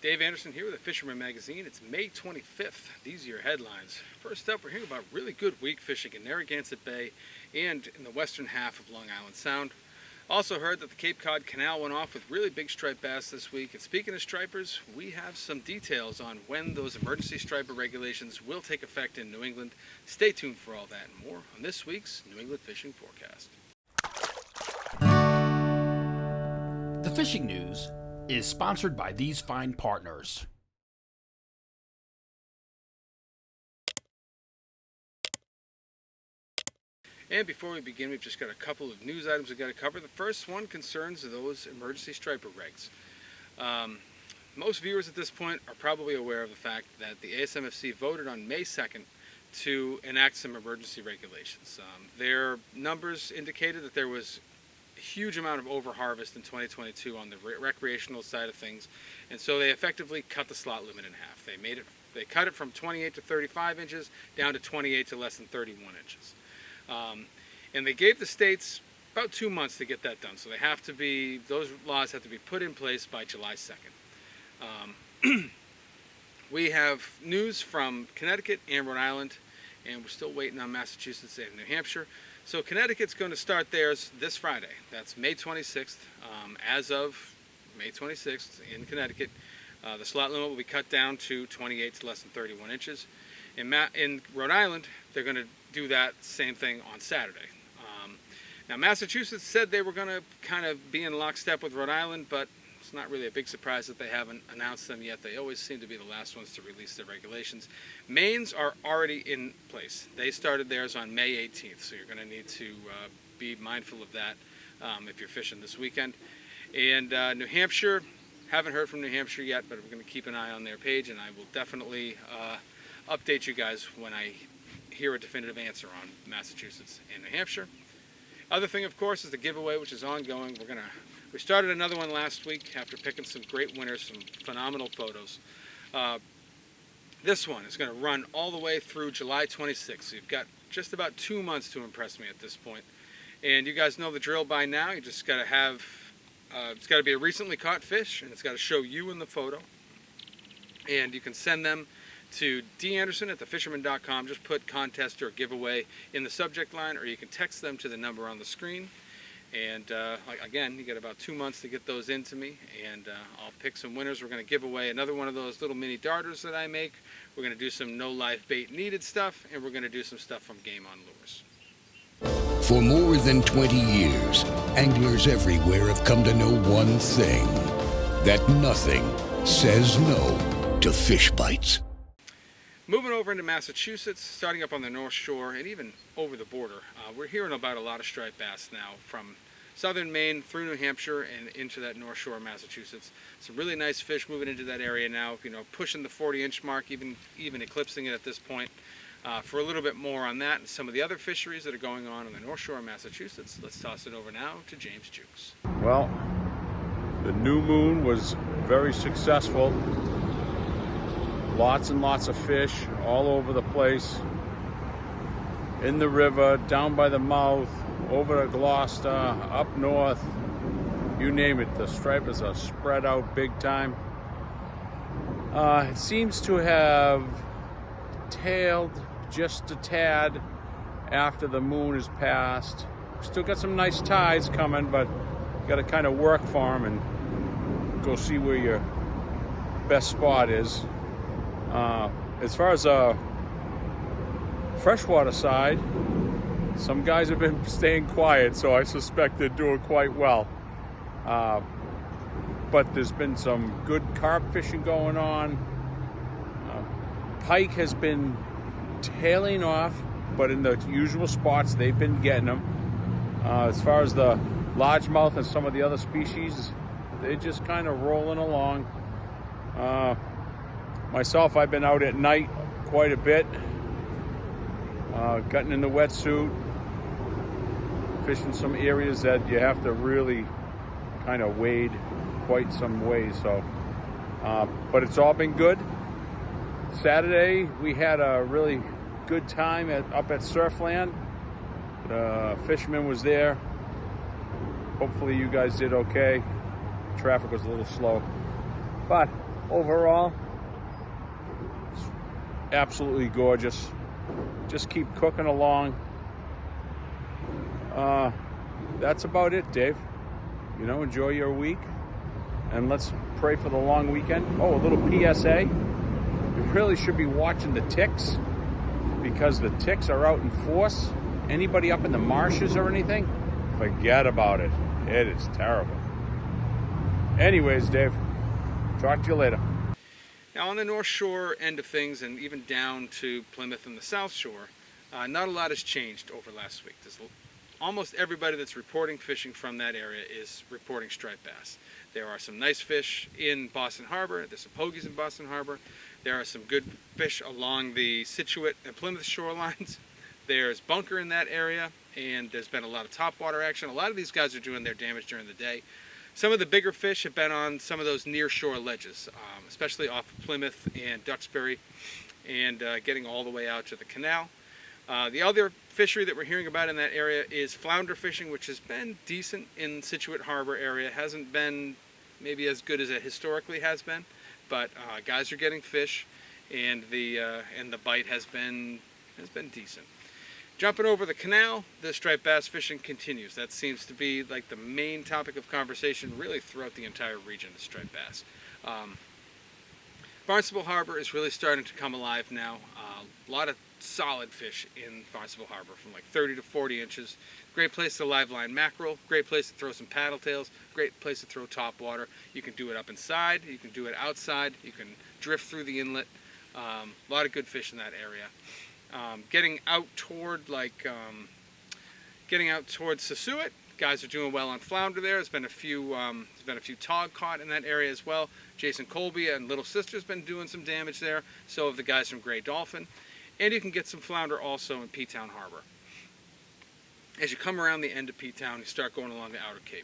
Dave Anderson here with the Fisherman magazine. It's May 25th. These are your headlines. First up, we're hearing about really good weak fishing in Narragansett Bay and in the western half of Long Island Sound. Also heard that the Cape Cod Canal went off with really big striped bass this week. And speaking of stripers, we have some details on when those emergency striper regulations will take effect in New England. Stay tuned for all that and more on this week's New England Fishing Forecast. The fishing news is sponsored by these fine partners. And before we begin, we've just got a couple of news items we've got to cover. The first one concerns those emergency striper regs. Most viewers at this point are probably aware of the fact that the ASMFC voted on May 2nd to enact some emergency regulations. Their numbers indicated that there was a huge amount of overharvest in 2022 on the recreational side of things, and so they effectively cut the slot limit in half. They cut it from 28 to 35 inches down to 28 to less than 31 inches. And they gave the states about 2 months to get that done. So those laws have to be put in place by July 2nd. We have news from Connecticut and Rhode Island, and we're still waiting on Massachusetts and New Hampshire. So Connecticut's going to start theirs this Friday. That's May 26th. As of May 26th in Connecticut, the slot limit will be cut down to 28 to less than 31 inches. In Rhode Island, they're going to do that same thing on Saturday. Now, Massachusetts said they were going to kind of be in lockstep with Rhode Island, but it's not really a big surprise that they haven't announced them yet. They always seem to be the last ones to release their regulations. Maine's are already in place. They started theirs on May 18th, so you're going to need to be mindful of that if you're fishing this weekend. And New Hampshire, haven't heard from New Hampshire yet, but we're going to keep an eye on their page, and I will definitely update you guys when I hear a definitive answer on Massachusetts and New Hampshire. Other thing, of course, is the giveaway, which is ongoing. We started another one last week after picking some great winners, some phenomenal photos. This one is going to run all the way through July 26th. So you've got just about 2 months to impress me at this point. And you guys know the drill by now. You just got to have, it's got to be a recently caught fish, and it's got to show you in the photo. And you can send them to danderson@thefisherman.com. Just put contest or giveaway in the subject line, or you can text them to the number on the screen. And again, you got about 2 months to get those into me, and I'll pick some winners. We're going to give away another one of those little mini darters that I make. We're going to do some no live bait needed stuff, and we're going to do some stuff from Game On Lures. For more than 20 years, anglers everywhere have come to know one thing: that nothing says no to fish bites. Moving over into Massachusetts, starting up on the North Shore and even over the border, we're hearing about a lot of striped bass now from southern Maine through New Hampshire and into that North Shore of Massachusetts. Some really nice fish moving into that area now, pushing the 40-inch mark, even eclipsing it at this point. For a little bit more on that and some of the other fisheries that are going on the North Shore of Massachusetts, let's toss it over now to James Jewkes. Well, the new moon was very successful. Lots and lots of fish all over the place. In the river, down by the mouth, over to Gloucester, up north, you name it. The stripers are spread out big time. It seems to have tailed just a tad after the moon has passed. Still got some nice tides coming, but you got to kind of work for them and go see where your best spot is. As far as the freshwater side, some guys have been staying quiet, so I suspect they're doing quite well. But there's been some good carp fishing going on. Pike has been tailing off, but in the usual spots they've been getting them. As far as the largemouth and some of the other species, they're just kind of rolling along. Myself, I've been out at night quite a bit, gotten in the wetsuit, fishing some areas that you have to really kind of wade quite some ways. So, but it's all been good. Saturday, we had a really good time up at Surfland. The Fisherman was there. Hopefully you guys did okay. Traffic was a little slow, but overall, it's absolutely gorgeous. Just keep cooking along. That's about it, Dave. You know, enjoy your week, and let's pray for the long weekend. Oh, a little PSA. You really should be watching the ticks, because the ticks are out in force. Anybody up in the marshes or anything, forget about it. It is terrible. Anyways, Dave, talk to you later. Now, on the North Shore end of things, and even down to Plymouth and the South Shore, not a lot has changed over last week. Almost everybody that's reporting fishing from that area is reporting striped bass. There are some nice fish in Boston Harbor. There's some pogies in Boston Harbor. There are some good fish along the Scituate and Plymouth shorelines. There's bunker in that area, and there's been a lot of topwater action. A lot of these guys are doing their damage during the day. Some of the bigger fish have been on some of those near shore ledges, especially off of Plymouth and Duxbury, and getting all the way out to the canal. The other fishery that we're hearing about in that area is flounder fishing, which has been decent in Scituate Harbor area. Hasn't been maybe as good as it historically has been, but guys are getting fish, and the bite has been decent. Jumping over the canal, the striped bass fishing continues. That seems to be like the main topic of conversation really throughout the entire region of striped bass. Barnstable Harbor is really starting to come alive now. A lot of solid fish in Barnstable Harbor, from like 30 to 40 inches. Great place to live line mackerel, great place to throw some paddle tails, great place to throw top water. You can do it up inside, you can do it outside, you can drift through the inlet. A lot of good fish in that area. Getting out towards Scituate, guys are doing well on flounder there. There's been a few tog caught in that area as well. Jason Colby and Little Sister's been doing some damage there. So have the guys from Grey Dolphin. And you can get some flounder also in P-Town Harbor. As you come around the end of P-Town, you start going along the Outer Cape.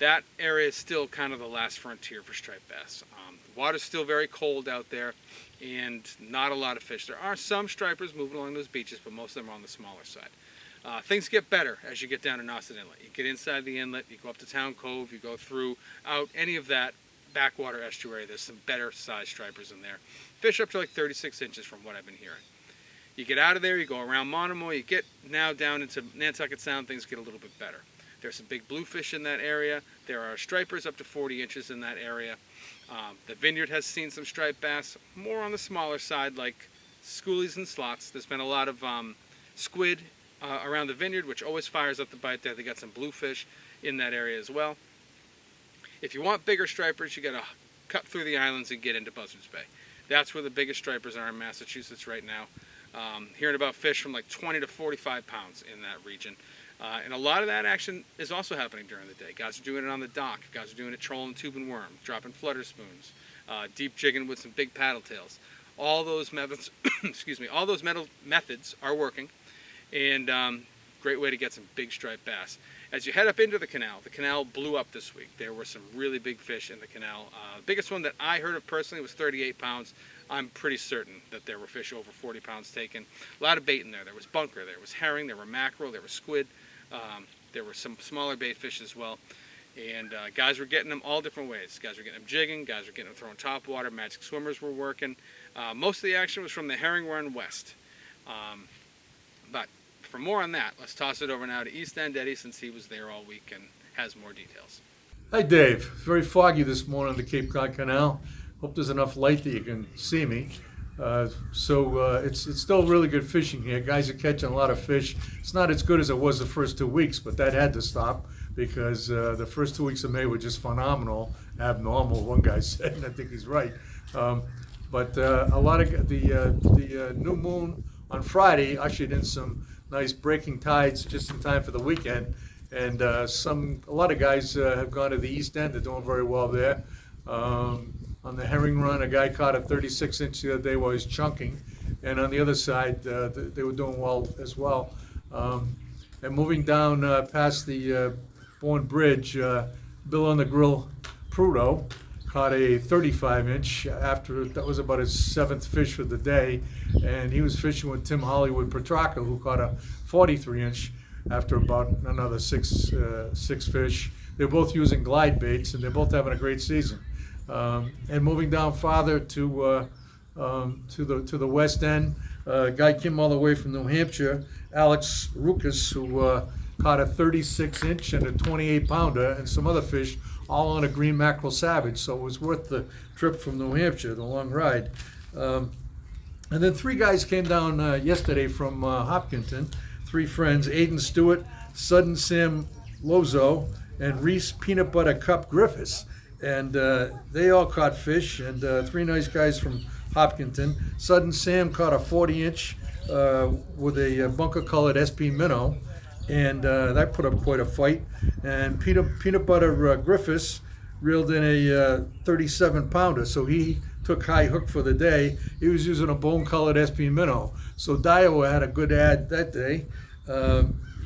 That area is still kind of the last frontier for striped bass. The water's still very cold out there, and not a lot of fish. There are some stripers moving along those beaches, but most of them are on the smaller side. Things get better as you get down to Nauset Inlet. You get inside the inlet, you go up to Town Cove, you go through, out any of that backwater estuary. There's some better sized stripers in there. Fish up to like 36 inches from what I've been hearing. You get out of there, you go around Monomoy, you get now down into Nantucket Sound, things get a little bit better. There's some big bluefish in that area. There are stripers up to 40 inches in that area. The Vineyard has seen some striped bass, more on the smaller side, like schoolies and slots. There's been a lot of squid around the Vineyard, which always fires up the bite there. They got some bluefish in that area as well. If you want bigger stripers, you got to cut through the islands and get into Buzzards Bay. That's where the biggest stripers are in Massachusetts right now. Hearing about fish from like 20 to 45 pounds in that region. And a lot of that action is also happening during the day. Guys are doing it on the dock. Guys are doing it trolling tube and worm, dropping flutter spoons, deep jigging with some big paddle tails. All those methods, all those methods are working, and great way to get some big striped bass. As you head up into the canal blew up this week. There were some really big fish in the canal. The biggest one that I heard of personally was 38 pounds. I'm pretty certain that there were fish over 40 pounds taken. A lot of bait in there. There was bunker, there was herring, there were mackerel, there was squid. There were some smaller bait fish as well. And guys were getting them all different ways. Guys were getting them jigging, guys were getting them throwing top water, magic swimmers were working. Most of the action was from the herring run west. But for more on that, let's toss it over now to East End Eddie, since he was there all week and has more details. Hi, Dave. Very foggy this morning on the Cape Cod Canal. Hope there's enough light that you can see me. It's still really good fishing here. Guys are catching a lot of fish. It's not as good as it was the first 2 weeks, but that had to stop because the first 2 weeks of May were just phenomenal, abnormal, one guy said, and I think he's right. But a lot of the new moon on Friday ushered in some nice breaking tides just in time for the weekend. And a lot of guys have gone to the East End. They're doing very well there. On the herring run, a guy caught a 36-inch the other day while he was chunking. And on the other side, they were doing well as well. And moving down past the Bourne Bridge, Bill on the Grill Prudo caught a 35-inch after, that was about his 7th fish for the day. And he was fishing with Tim Hollywood Petrarca, who caught a 43-inch after about another six fish. They're both using glide baits, and they're both having a great season. And moving down farther to the west end, a guy came all the way from New Hampshire, Alex Rukas, who caught a 36-inch and a 28-pounder and some other fish, all on a green mackerel savage. So it was worth the trip from New Hampshire, the long ride. And then 3 guys came down yesterday from Hopkinton, 3 friends, Aiden Stewart, Sudden Sam Lozo, and Reese Peanut Butter Cup Griffiths. And they all caught fish, and 3 nice guys from Hopkinton. Sudden Sam caught a 40-inch with a bunker-colored SP minnow, and that put up quite a fight. And Peanut Butter Griffiths reeled in a 37-pounder, so he took high hook for the day. He was using a bone-colored SP minnow. So Daiwa had a good ad that day.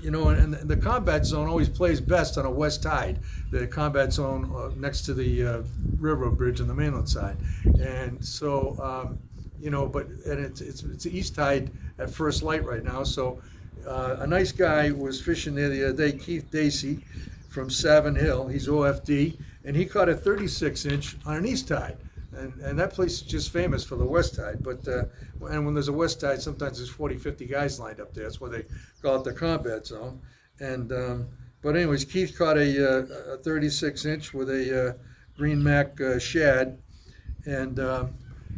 You know, and the combat zone always plays best on a west tide. The combat zone next to the railroad bridge on the mainland side, and so you know, and it's east tide at first light right now. So a nice guy was fishing there the other day, Keith Dacey from Savin Hill. He's OFD, and he caught a 36-inch on an east tide. And that place is just famous for the west tide. But and when there's a west tide, sometimes there's 40, 50 guys lined up there. That's why they call it the combat zone. And but anyways, Keith caught a 36-inch with a green mac shad. And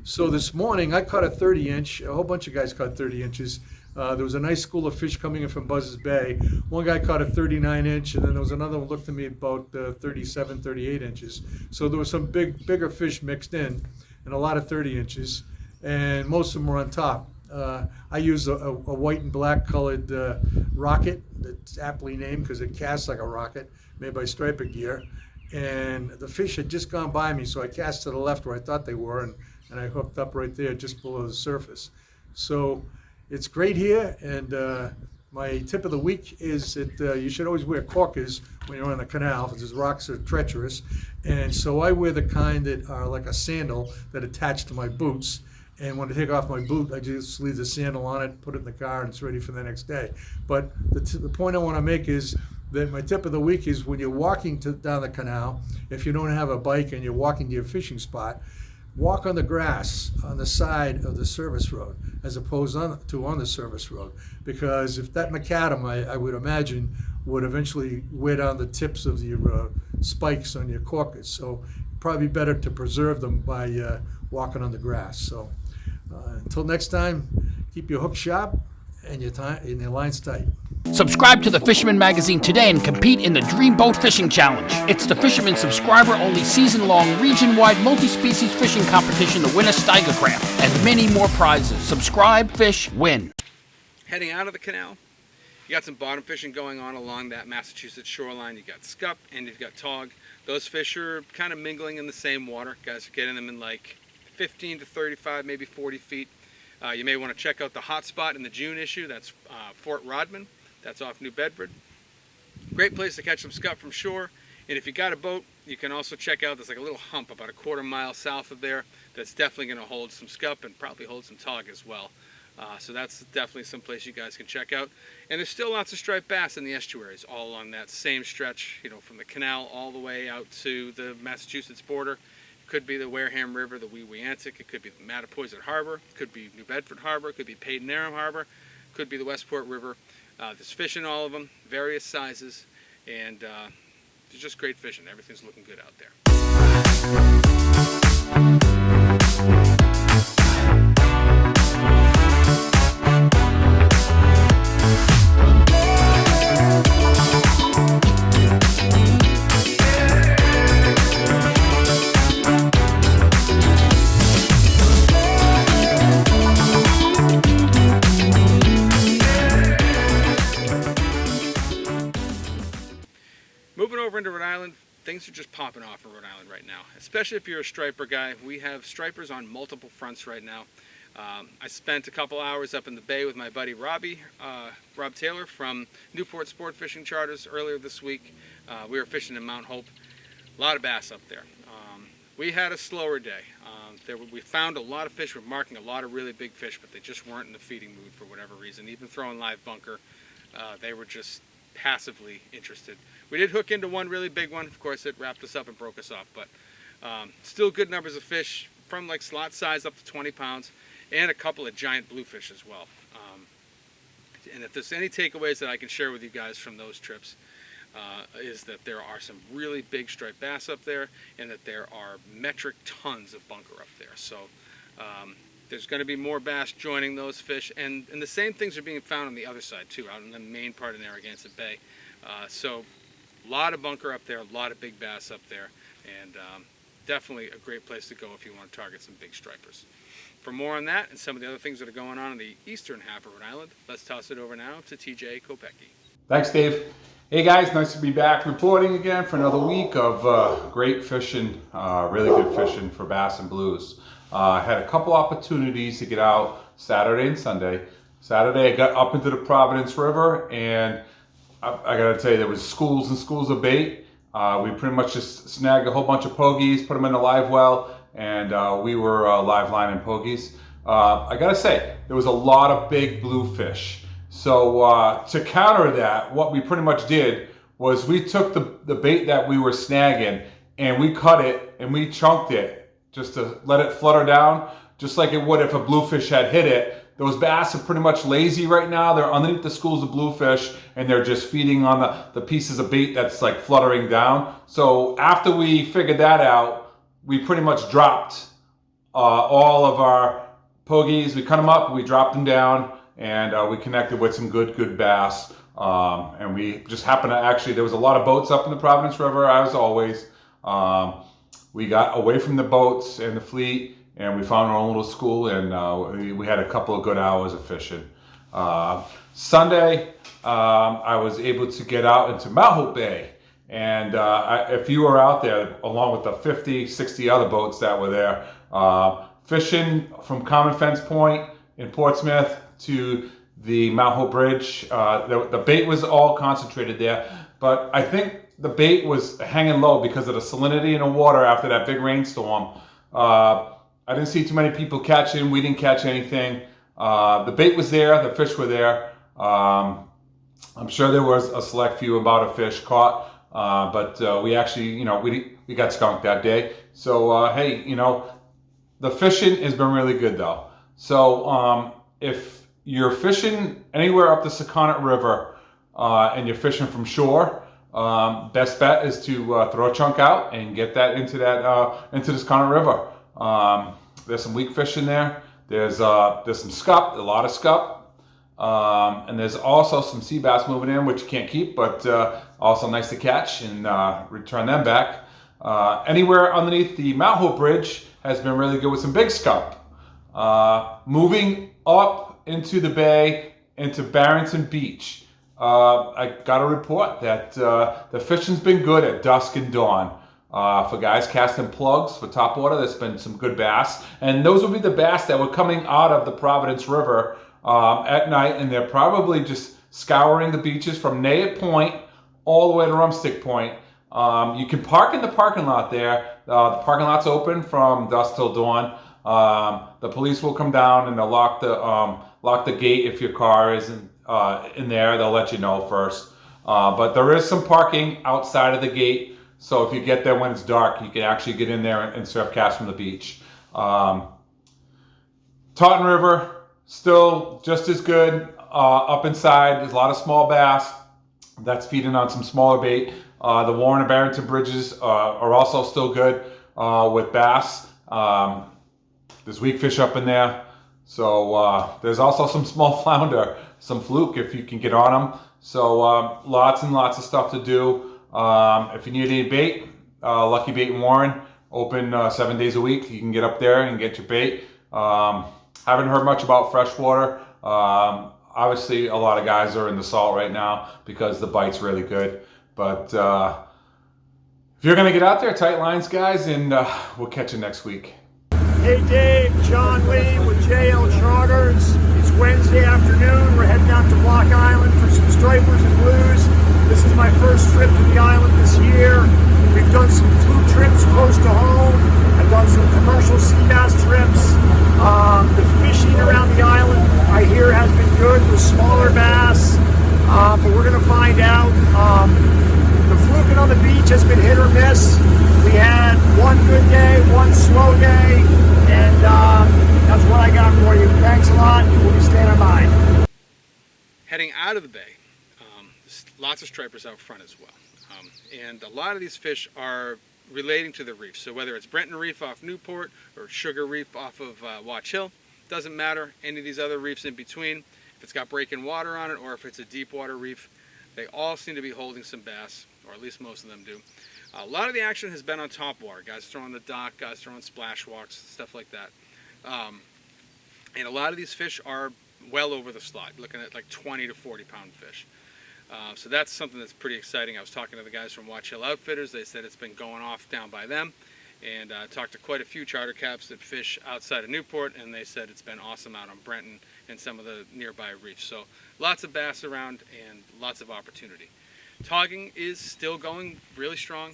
so this morning I caught a 30-inch. A whole bunch of guys caught 30 inches. There was a nice school of fish coming in from Buzzards Bay. One guy caught a 39-inch, and then there was another one looked to me about 37, 38 inches. So there was some bigger fish mixed in, and a lot of 30 inches, and most of them were on top. I used a white and black colored rocket that's aptly named because it casts like a rocket, made by Striper Gear. And the fish had just gone by me, so I cast to the left where I thought they were, and I hooked up right there just below the surface. So it's great here, and my tip of the week is that you should always wear corkers when you're on the canal because the rocks are treacherous. And so I wear the kind that are like a sandal that attach to my boots. And when I take off my boot, I just leave the sandal on it, put it in the car, and it's ready for the next day. But the point I want to make is that my tip of the week is when you're walking down the canal, if you don't have a bike and you're walking to your fishing spot, walk on the grass on the side of the service road as opposed to on the service road. Because if that macadam, I would imagine, would eventually wear down the tips of your spikes on your corkers. So probably better to preserve them by walking on the grass. So until next time, keep your hook sharp and your lines tight. Subscribe to the Fisherman magazine today and compete in the Dream Boat Fishing Challenge. It's the Fisherman subscriber-only season-long, region-wide, multi-species fishing competition to win a Steigercraft and many more prizes. Subscribe, fish, win. Heading out of the canal, you got some bottom fishing going on along that Massachusetts shoreline. You got scup and you've got tog. Those fish are kind of mingling in the same water. Guys are getting them in like 15 to 35, maybe 40 feet. You may want to check out the hot spot in the June issue. That's Fort Rodman. That's off New Bedford. Great place to catch some scup from shore. And if you got a boat, you can also check out, there's like a little hump about a quarter mile south of there that's definitely going to hold some scup and probably hold some tog as well. So that's definitely some place you guys can check out. And there's still lots of striped bass in the estuaries all along that same stretch, you know, from the canal all the way out to the Massachusetts border. It could be the Wareham River, the Wee Antic. It could be the Mattapoisett Harbor. It could be New Bedford Harbor. It could be Paden-Aram Harbor. It could be the Westport River. There's fish in all of them, various sizes, and it's just great fishing. Everything's looking good out there. Moving over into Rhode Island, things are just popping off in Rhode Island right now, especially if you're a striper guy. We have stripers on multiple fronts right now. I spent a couple hours up in the bay with my buddy Rob Taylor from Newport Sport Fishing Charters earlier this week. We were fishing in Mount Hope. A lot of bass up there. We had a slower day. We found a lot of fish. We're marking a lot of really big fish, but they just weren't in the feeding mood for whatever reason. Even throwing live bunker, they were just passively interested. We did hook into one really big one. Of course, it wrapped us up and broke us off, but Still good numbers of fish from like slot size up to 20 pounds, and a couple of giant bluefish as well. And if there's any takeaways that I can share with you guys from those trips, is that there are some really big striped bass up there, and that there are metric tons of bunker up there. So there's going to be more bass joining those fish, and the same things are being found on the other side too, out in the main part of Narragansett Bay. So a lot of bunker up there, a lot of big bass up there, and definitely a great place to go if you want to target some big stripers. For more on that and some of the other things that are going on in the eastern half of Rhode Island, let's toss it over now to TJ Kopecky. Thanks, Dave. Hey guys, nice to be back reporting again for another week of great fishing, really good fishing for bass and blues. I had a couple opportunities to get out Saturday and Sunday. Saturday I got up into the Providence River, and I gotta tell you, there was schools and schools of bait. We pretty much just snagged a whole bunch of pogies, put them in the live well, and we were live lining pogies. I gotta say, there was a lot of big bluefish. So to counter that, what we pretty much did was we took the bait that we were snagging and we cut it and we chunked it just to let it flutter down, just like it would if a bluefish had hit it. Those bass are pretty much lazy right now. They're underneath the schools of bluefish and they're just feeding on the pieces of bait that's like fluttering down. So after we figured that out, we pretty much dropped all of our pogies. We cut them up, we dropped them down, and we connected with some good bass. And we just happened to actually, there was a lot of boats up in the Providence River, as always. We got away from the boats and the fleet, and we found our own little school, and we had a couple of good hours of fishing. Sunday, I was able to get out into Mount Hope Bay. And if you were out there, along with the 50, 60 other boats that were there, fishing from Common Fence Point in Portsmouth to the Mount Hope Bridge, the bait was all concentrated there. But I think the bait was hanging low because of the salinity in the water after that big rainstorm. I didn't see too many people catching. We didn't catch anything. The bait was there. The fish were there. I'm sure there was a select few amount of fish caught. But we actually, we got skunked that day. So, hey, the fishing has been really good though. So, if you're fishing anywhere up the Sakonnet River, and you're fishing from shore, best bet is to throw a chunk out and get that into the Sakonnet River. There's some weakfish in there. There's some scup, a lot of scup. And there's also some sea bass moving in, which you can't keep, but also nice to catch and return them back. Anywhere underneath the Mount Hope Bridge has been really good with some big scup. Moving up into the bay, into Barrington Beach, I got a report that the fishing's been good at dusk and dawn. For guys casting plugs for topwater, there's been some good bass. And those would be the bass that were coming out of the Providence River at night, and they're probably just scouring the beaches from Nayet Point all the way to Rumstick Point. You can park in the parking lot there. The parking lot's open from dusk till dawn. The police will come down and they'll lock the gate if your car isn't in there. They'll let you know first. But there is some parking outside of the gate. So if you get there when it's dark, you can actually get in there and surf cast from the beach. Taunton River, still just as good. Up inside, there's a lot of small bass. That's feeding on some smaller bait. The Warren and Barrington bridges are also still good with bass. There's weakfish up in there. So there's also some small flounder, some fluke if you can get on them. So lots and lots of stuff to do. If you need any bait, Lucky Bait in Warren, open 7 days a week. You can get up there and get your bait. Haven't heard much about freshwater. Obviously, a lot of guys are in the salt right now because the bite's really good. But if you're going to get out there, tight lines, guys, and we'll catch you next week. Hey Dave, John Lee with JL Charters. It's Wednesday afternoon. We're heading out to Block Island for some stripers and blues. This is my first trip to the island this year. We've done some fluke trips close to home. I've done some commercial sea bass trips. The fishing around the island, I hear, has been good with smaller bass. But we're going to find out. The fluking on the beach it's just been hit or miss. We had one good day, one slow day, and that's what I got for you. Thanks a lot. We'll be standing by. Heading out of the bay, there's lots of stripers out front as well. And a lot of these fish are relating to the reef. So whether it's Brenton Reef off Newport or Sugar Reef off of Watch Hill, doesn't matter. Any of these other reefs in between, if it's got breaking water on it or if it's a deep water reef, they all seem to be holding some bass, or at least most of them do. A lot of the action has been on top water. Guys throwing the dock, guys throwing splash walks, stuff like that. And a lot of these fish are well over the slot, looking at like 20 to 40 pound fish. So that's something that's pretty exciting. I was talking to the guys from Watch Hill Outfitters. They said it's been going off down by them. And I talked to quite a few charter caps that fish outside of Newport, and they said it's been awesome out on Brenton and some of the nearby reefs. So lots of bass around and lots of opportunity. Togging is still going really strong.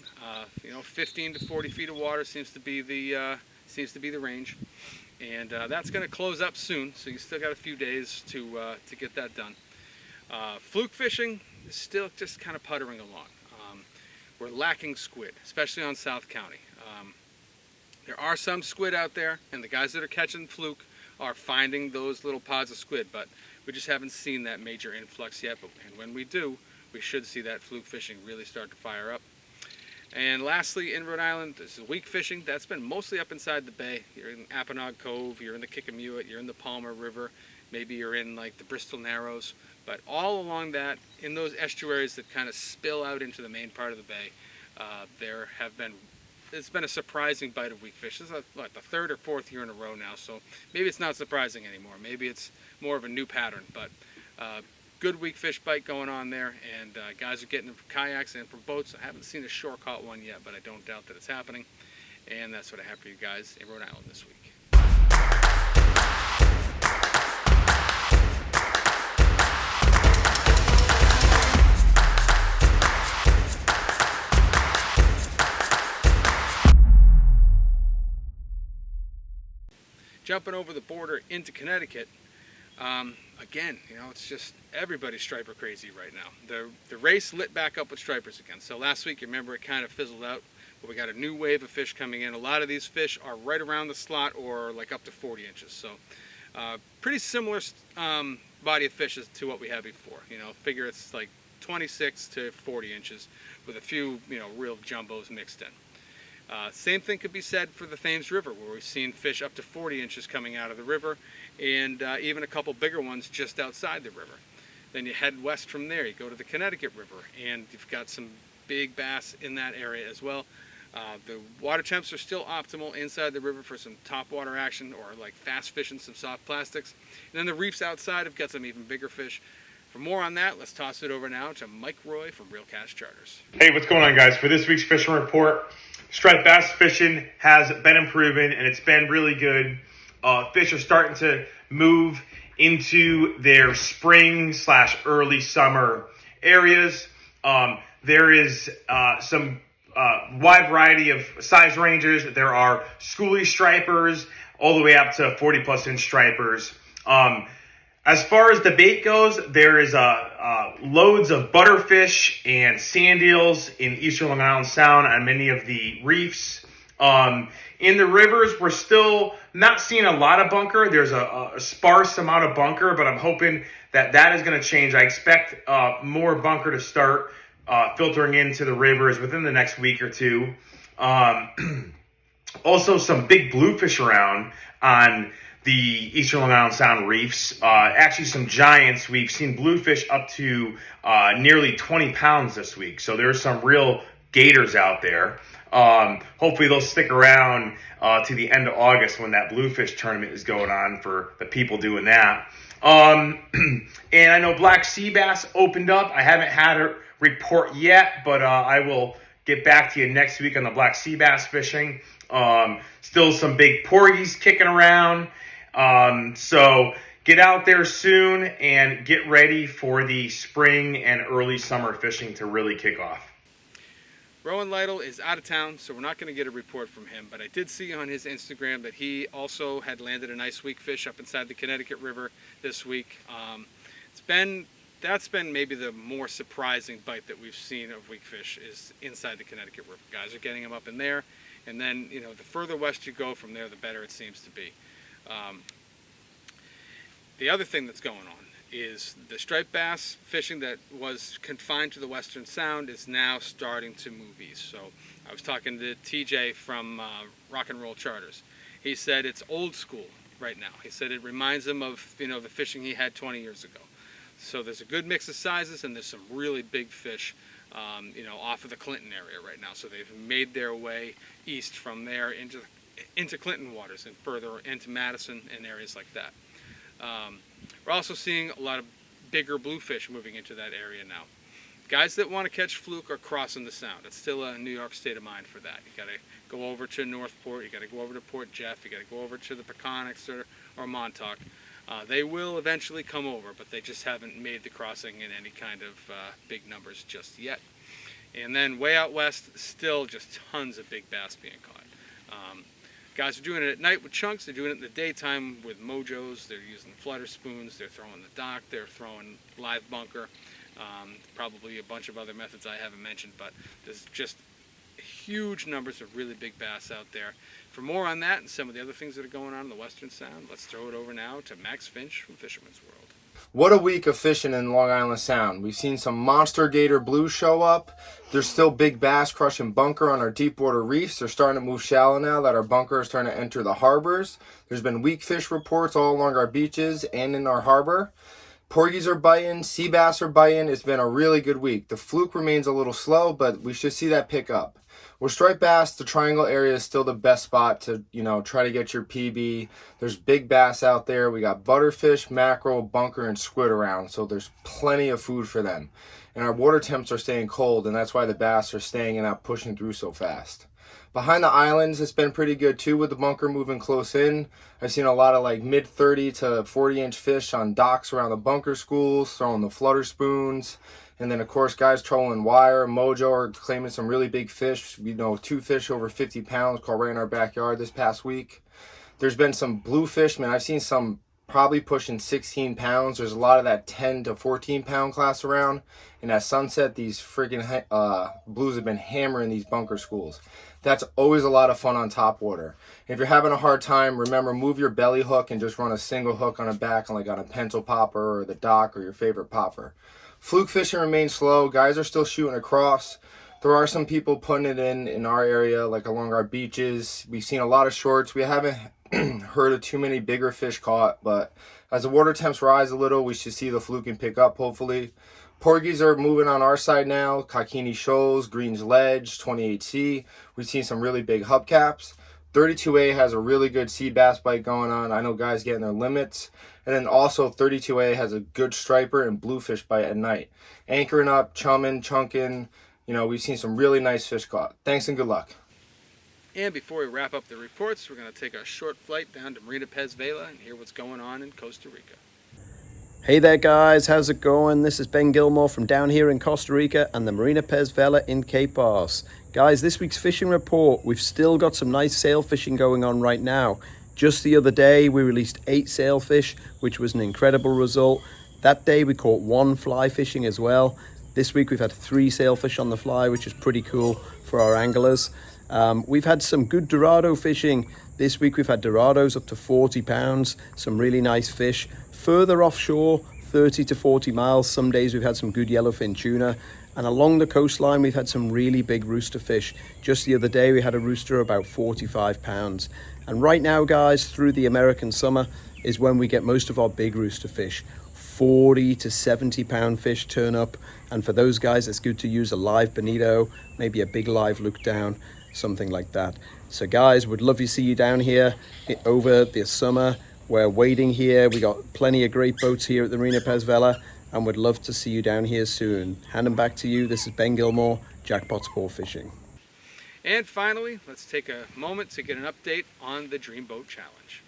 15 to 40 feet of water seems to be the range, and that's going to close up soon. So you still got a few days to get that done. Fluke fishing is still just kind of puttering along. We're lacking squid, especially on South County. There are some squid out there, and the guys that are catching fluke are finding those little pods of squid, but we just haven't seen that major influx yet. And when we do, we should see that fluke fishing really start to fire up. And lastly, in Rhode Island, this is weak fishing. That's been mostly up inside the bay. You're in Apponaug Cove, you're in the Kickamuit, you're in the Palmer River, maybe you're in like the Bristol Narrows. But all along that, in those estuaries that kind of spill out into the main part of the bay, it's been a surprising bite of weakfish. This is the third or fourth year in a row now, so maybe it's not surprising anymore. Maybe it's more of a new pattern, but good weakfish bite going on there, and guys are getting them from kayaks and from boats. I haven't seen a shore caught one yet, but I don't doubt that it's happening, and that's what I have for you guys in Rhode Island this week. Jumping over the border into Connecticut, again, it's just everybody's striper crazy right now. The race lit back up with stripers again. So last week, you remember, it kind of fizzled out, but we got a new wave of fish coming in. A lot of these fish are right around the slot or like up to 40 inches. So pretty similar body of fish to what we had before. Figure it's like 26 to 40 inches with a few, real jumbos mixed in. Same thing could be said for the Thames River, where we've seen fish up to 40 inches coming out of the river, and even a couple bigger ones just outside the river. Then you head west from there, you go to the Connecticut River, and you've got some big bass in that area as well. The water temps are still optimal inside the river for some topwater action or like fast fishing some soft plastics. And then the reefs outside have got some even bigger fish. For more on that, let's toss it over now to Mike Roy from Real Cast Charters. Hey, what's going on, guys? For this week's fishing report, striped bass fishing has been improving, and it's been really good. Fish are starting to move into their spring/early summer areas. There is some wide variety of size ranges. There are schoolie stripers all the way up to 40-plus inch stripers. As far as the bait goes, there is loads of butterfish and sand eels in eastern Long Island Sound on many of the reefs. In the rivers, we're still not seeing a lot of bunker. There's a sparse amount of bunker, but I'm hoping that is going to change. I expect more bunker to start filtering into the rivers within the next week or two. Also, some big bluefish around on the eastern Long Island Sound reefs. Actually, some giants. We've seen bluefish up to nearly 20 pounds this week. So there's some real gators out there. Hopefully they'll stick around to the end of August when that bluefish tournament is going on for the people doing that. And I know black sea bass opened up. I haven't had a report yet, but I will get back to you next week on the black sea bass fishing. Still some big porgies kicking around. So get out there soon and get ready for the spring and early summer fishing to really kick off. Rowan Lytle is out of town, so we're not going to get a report from him, but I did see on his Instagram that he also had landed a nice weakfish up inside the Connecticut River this week. It's been that's been maybe the more surprising bite that we've seen of weakfish is inside the Connecticut River. Guys are getting them up in there, and then, you know, the further west you go from there, the better it seems to be. The other thing that's going on is the striped bass fishing that was confined to the Western Sound is now starting to move east. So I was talking to TJ from Rock and Roll Charters. He said it's old school right now. He said it reminds him of, you know, the fishing he had 20 years ago. So there's a good mix of sizes, and there's some really big fish, you know, off of the Clinton area right now. So they've made their way east from there into Clinton waters and further into Madison and areas like that. We're also seeing a lot of bigger bluefish moving into that area now. Guys that want to catch fluke are crossing the Sound. It's still a New York state of mind for that. You got to go over to Northport, you got to go over to Port Jeff, you got to go over to the Peconics or Montauk. They will eventually come over, but they just haven't made the crossing in any kind of big numbers just yet. And then way out west, still just tons of big bass being caught. Guys are doing it at night with chunks, they're doing it in the daytime with mojos, they're using flutter spoons, they're throwing the dock, they're throwing live bunker, probably a bunch of other methods I haven't mentioned, but there's just huge numbers of really big bass out there. For more on that and some of the other things that are going on in the Western Sound, let's throw it over now to Max Finch from Fisherman's World. What a week of fishing in Long Island Sound. We've seen some monster gator blues show up. There's still big bass crushing bunker on our deep water reefs. They're starting to move shallow now that our bunker is starting to enter the harbors. There's been weakfish reports all along our beaches and in our harbor. Porgies are biting, sea bass are biting. It's been a really good week. The fluke remains a little slow, but we should see that pick up. With striped bass, the triangle area is still the best spot to, you know, try to get your PB. There's big bass out there. We got butterfish, mackerel, bunker, and squid around, so there's plenty of food for them. And our water temps are staying cold, and that's why the bass are staying and not pushing through so fast. Behind the islands, it's been pretty good too with the bunker moving close in. I've seen a lot of like mid 30 to 40 inch fish on docks around the bunker schools, throwing the flutter spoons. And then, of course, guys trolling wire. Mojo are claiming some really big fish. You know, 2 fish over 50 pounds caught right in our backyard this past week. There's been some bluefish, man. I've seen some probably pushing 16 pounds. There's a lot of that 10 to 14 pound class around. And at sunset, these freaking blues have been hammering these bunker schools. That's always a lot of fun on top water. If you're having a hard time, remember, move your belly hook and just run a single hook on a back, like on a pencil popper or the dock or your favorite popper. Fluke fishing remains slow. Guys are still shooting across. There are some people putting it in our area, like along our beaches. We've seen a lot of shorts. We haven't heard of too many bigger fish caught, but as the water temps rise a little, we should see the fluking pick up, hopefully. Porgies are moving on our side now. Cockini Shoals, Green's Ledge, 28C. We've seen some really big hubcaps. 32A has a really good sea bass bite going on. I know guys getting their limits. And then also 32A has a good striper and bluefish bite at night. Anchoring up, chumming, chunking. You know, we've seen some really nice fish caught. Thanks and good luck. And before we wrap up the reports, we're going to take a short flight down to Marina Pez Vela and hear what's going on in Costa Rica. Hey there guys, how's it going? This is Ben Gilmour from down here in Costa Rica and the Marina Pez Vela in Cape Cod. Guys, this week's fishing report, we've still got some nice sail fishing going on right now. Just the other day, we released 8 sailfish, which was an incredible result. That day, we caught 1 fly fishing as well. This week, we've had 3 sailfish on the fly, which is pretty cool for our anglers. We've had some good dorado fishing. This week, we've had dorados up to 40 pounds, some really nice fish. Further offshore, 30 to 40 miles, some days we've had some good yellowfin tuna. And along the coastline, we've had some really big rooster fish. Just the other day, we had a rooster about 45 pounds. And right now, guys, through the American summer is when we get most of our big rooster fish. 40 to 70 pound fish turn up. And for those guys, it's good to use a live bonito, maybe a big live look down, something like that. So guys, would love to see you down here over the summer. We're waiting here. We got plenty of great boats here at the Marina Pez Vela. And would love to see you down here soon. Handing back to you, this is Ben Gilmour, Jackpot Sport Fishing. And finally, let's take a moment to get an update on the Dreamboat Challenge.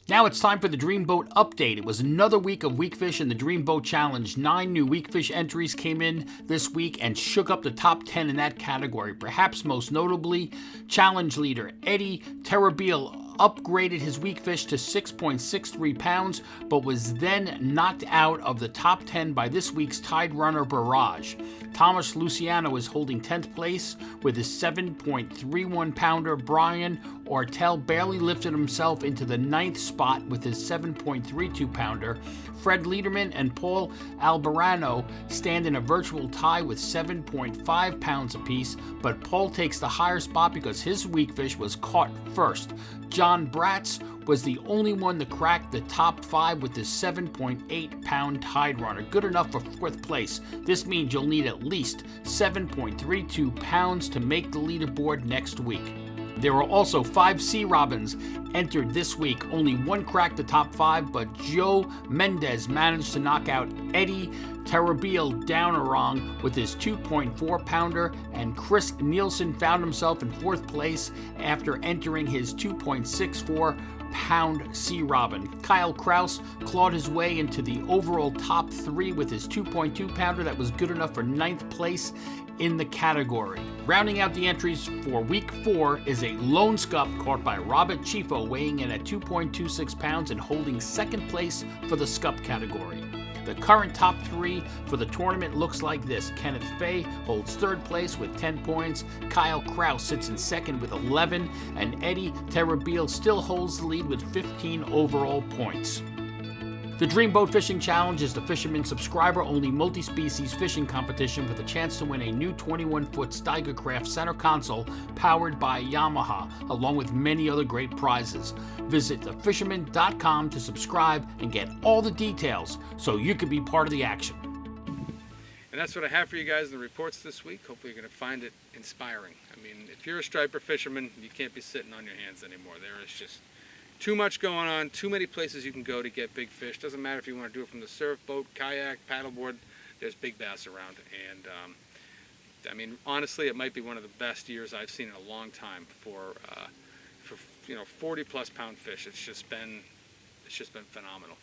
Now it's time for the Dreamboat Update. It was another week of Weakfish in the Dreamboat Challenge. 9 new Weakfish entries came in this week and shook up the top 10 in that category. Perhaps most notably, challenge leader Eddie Terrabil upgraded his Weakfish to 6.63 pounds, but was then knocked out of the top 10 by this week's Tide Runner barrage. Thomas Luciano is holding 10th place with his 7.31 pounder. Brian Ortel barely lifted himself into the 9th spot with his 7.32 pounder. Fred Lederman and Paul Albarano stand in a virtual tie with 7.5 pounds apiece, but Paul takes the higher spot because his Weakfish was caught first. John Bratz was the only one to crack the top 5 with his 7.8 pound Tide Runner, good enough for 4th place. This means you'll need at least 7.32 pounds to make the leaderboard next week. There were also 5 sea robins entered this week. Only one cracked the top 5, but Joe Mendez managed to knock out Eddie Terrabil Downarong with his 2.4 pounder, and Chris Nielsen found himself in 4th place after entering his 2.64 pound sea robin. Kyle Kraus clawed his way into the overall top 3 with his 2.2 pounder that was good enough for 9th place in the category. Rounding out the entries for week 4 is a lone scup caught by Robert Chifo, weighing in at 2.26 pounds and holding 2nd place for the scup category. The current top 3 for the tournament looks like this. Kenneth Fay holds 3rd place with 10 points. Kyle Kraus sits in 2nd with 11, and Eddie Terrabil still holds the lead with 15 overall points. The Dream Boat Fishing Challenge is the Fisherman subscriber-only multi-species fishing competition with a chance to win a new 21-foot Steigercraft center console powered by Yamaha, along with many other great prizes. Visit thefisherman.com to subscribe and get all the details so you can be part of the action. And that's what I have for you guys in the reports this week. Hopefully you're going to find it inspiring. I mean, if you're a striper fisherman, you can't be sitting on your hands anymore. There is just too much going on, too many places you can go to get big fish. Doesn't matter if you want to do it from the surf, boat, kayak, paddleboard, there's big bass around. And I mean, honestly, it might be one of the best years I've seen in a long time for 40+ pound fish. It's just been phenomenal.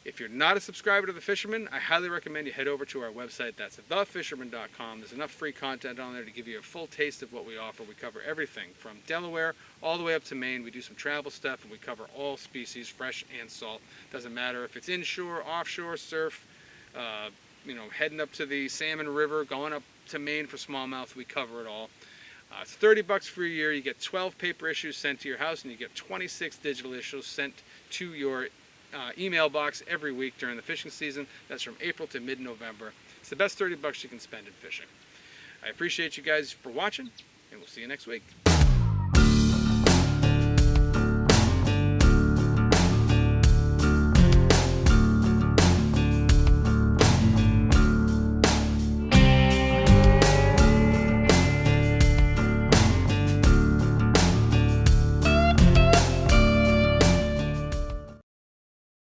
If you're not a subscriber to The Fisherman, I highly recommend you head over to our website. That's thefisherman.com. There's enough free content on there to give you a full taste of what we offer. We cover everything from Delaware all the way up to Maine. We do some travel stuff, and we cover all species, fresh and salt. Doesn't matter if it's inshore, offshore, surf, heading up to the Salmon River, going up to Maine for smallmouth. We cover it all. It's $30 for a year. You get 12 paper issues sent to your house, and you get 26 digital issues sent to your email box every week during the fishing season. That's from April to mid-November. It's the best $30 you can spend in fishing. I appreciate you guys for watching, and we'll see you next week.